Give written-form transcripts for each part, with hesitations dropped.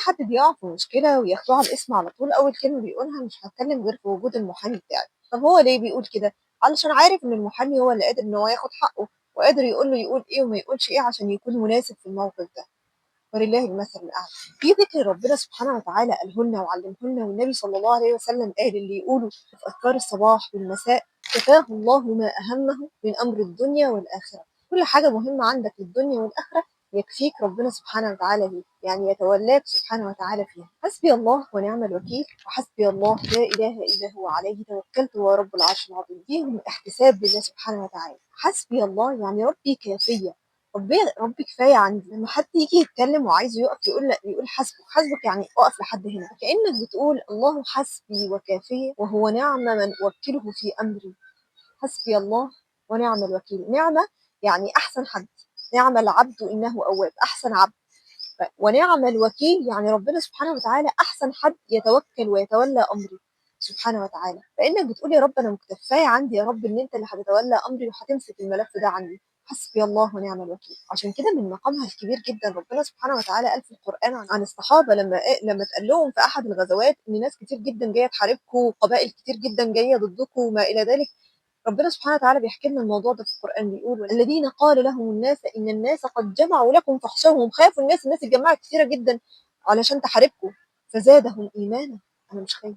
حد بيقع في مشكلة وياخدوه على الاسم على طول، أول كلمة بيقولها مش هاتكلم غير في وجود المحامي بتاعي. طب هو ليه بيقول كده؟ علشان عارف إن المحامي هو اللي قادر إن هو ياخد حقه، وقادر يقول له يقول إيه وما يقولش إيه عشان يكون مناسب في الموقف ده. ولله المثل الأعلى. في ذكر ربنا سبحانه وتعالى قاله لنا وعلمه لنا، والنبي صلى الله عليه وسلم قال اللي يقوله في أذكار الصباح والمساء كفاه الله ما أهمه من أمر الدنيا والآخرة. كل حاجة مهمة عندك في الدنيا والآخرة يكفيك ربنا سبحانه وتعالى بيه، يعني يتولاك سبحانه وتعالى فيها. حسبي الله ونعم الوكيل، وحسبي الله لا إله إلا هو عليه توكلت وهو رب العرش العظيم. فيهم احتساب لله سبحانه وتعالى. حسبي الله يعني ربي كافية، ربي كفايه عندي. لما حد يجي يتكلم وعايزه يقف يقول لا، يقول حسبك حسبك، يعني اقف لحد هنا، كانك بتقول الله حسبي وكافيه وهو نعم من اوكله في امري. حسبي الله ونعم الوكيل. نعمه يعني احسن حد، نعم العبد انه اواب، احسن عبد. ونعم الوكيل يعني ربنا سبحانه وتعالى احسن حد يتوكل ويتولى امري سبحانه وتعالى. فانك بتقول يا رب انا مكتفايه عندي، يا رب ان انت اللي هتتولى امري وهتمسك الملف ده عني. حسبي الله ونعم الوكيل. عشان كده من مقامها الكبير جدا ربنا سبحانه وتعالى قال في القران عن الصحابه لما اتقال لهم في احد الغزوات ان ناس كتير جدا جايه تحاربكم وقبائل كتير جدا جايه ضدكم وما الى ذلك. ربنا سبحانه وتعالى بيحكي لنا الموضوع ده في القرآن، بيقول الذين قال لهم الناس إن الناس قد جمعوا لكم فاخشوهم. خافوا الناس اتجمعت كثيرة جدا علشان تحاربكم، فزادهم إيمانا. أنا مش خايف.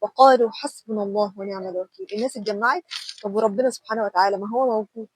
وقالوا حسبنا الله ونعم الوكيل. الناس اتجمعت، طب وربنا سبحانه وتعالى ما هو موجود،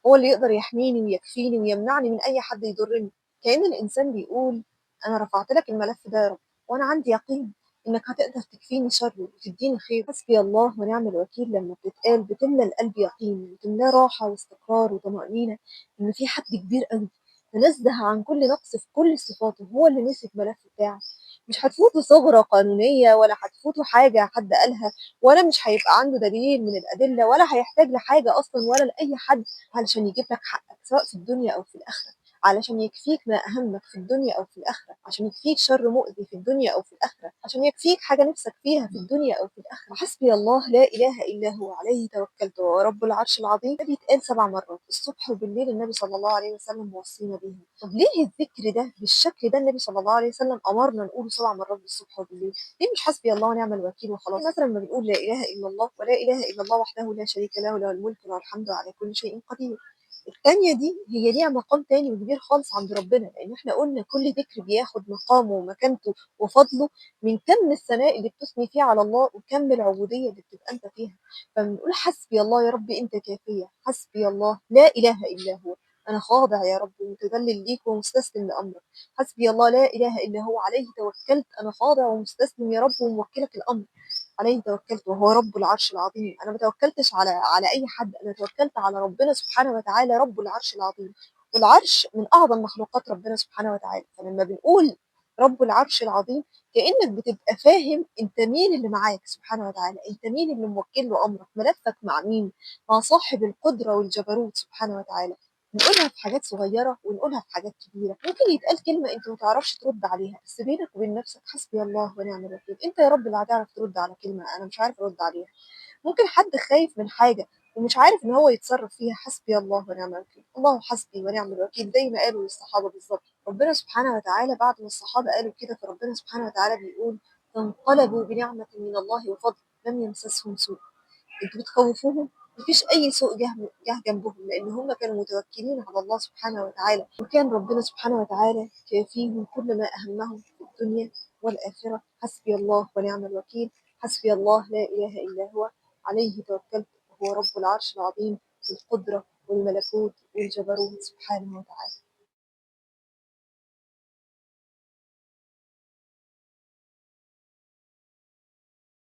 هو اللي يقدر يحميني ويكفيني ويمنعني من أي حد يضرني. كأن الإنسان بيقول أنا رفعت لك الملف ده يا رب، وأنا عندي يقين إنك هتقدر تكفيني شر وتديني خير. حسبي الله ونعم الوكيل لما بتتقال بتملى القلب يقين، وتملاه راحة واستقرار وطمأنينة إن في حد كبير قوي تنزه عن كل نقص في كل صفاته، هو اللي مسك ملف بتاعك. مش هتفوتوا ثغرة قانونية، ولا هتفوتوا حاجة حد قالها، ولا مش هيبقى عنده دليل من الأدلة، ولا هيحتاج لحاجة أصلا ولا لأي حد علشان يجيب لك حقك سواء في الدنيا أو في الآخرة، علشان يكفيك ما أهمك في الدنيا أو في الآخرة، عشان يكفيك شر مؤذي في الدنيا أو في الآخرة، عشان يكفيك حاجة نفسك فيها في الدنيا أو في الآخرة. حسبي الله لا إله إلا هو عليه توكلت وهو رب العرش العظيم. ده بيتقال 7 مرات الصبح وبالليل، النبي صلى الله عليه وسلم موصينا بيهم. طب ليه الذكر ده بالشكل ده؟ النبي صلى الله عليه وسلم أمرنا نقوله 7 مرات بالصبح وبالليل. ليه مش حسبي الله ونعم الوكيل وخلاص؟ مثلا لما بنقول لا إله إلا الله ولا إله إلا الله وحده لا شريك له له الملك وله الحمد على كل شيء قدير. التانية دي هي ليها مقام تاني وكبير خالص عند ربنا، لأن احنا قلنا كل ذكر بياخد مقامه ومكانته وفضله من كم الثناء اللي بتثني فيه على الله وكم العبودية اللي بتبقى انت فيها. فبنقول حسبي الله يا رب انت كافية، حسبي الله لا إله إلا هو، أنا خاضع يا رب متذلل ليك ومستسلم لأمرك. حسبي الله لا إله إلا هو عليه توكلت، أنا خاضع ومستسلم يا رب وموكلك الأمر. عليه توكلت وهو رب العرش العظيم. انا ما توكلتش على اي حد، انا توكلت على ربنا سبحانه وتعالى رب العرش العظيم. والعرش من اعظم مخلوقات ربنا سبحانه وتعالى. فلما بنقول رب العرش العظيم كانك بتبقى فاهم انت مين اللي معاك سبحانه وتعالى، انت مين اللي موكل له امرك، ملفك مع مين؟ مع صاحب القدره والجبروت سبحانه وتعالى. نقولها في حاجات صغيرة ونقولها في حاجات كبيرة. ممكن يتقال كلمة انت ما تعرفش ترد عليها، بس بينك وبين نفسك حسبي الله ونعم الوكيل. انت يا رب اللي هتعرف ترد على كلمة انا مش عارف ارد عليها. ممكن حد خايف من حاجة ومش عارف ان هو يتصرف فيها، حسبي الله ونعم الوكيل. الله حسبي ونعم الوكيل زي ما قالوا للصحابة بالظبط. ربنا سبحانه وتعالى بعد ما الصحابة قالوا كده، فربنا سبحانه وتعالى بيقول فانقلبوا بنعمة من الله وفضل لم يمسسهم سوء. انتوا بتخوفوهم، مفيش اي سوء جه جنبهم، لان هم كانوا متوكلين على الله سبحانه وتعالى، وكان ربنا سبحانه وتعالى كافيهم كل ما اهمهم في الدنيا والاخره. حسبي الله ونعم الوكيل. حسبي الله لا اله الا هو عليه توكلت وهو رب العرش العظيم، القدره والملكوت والجبروت سبحانه وتعالى.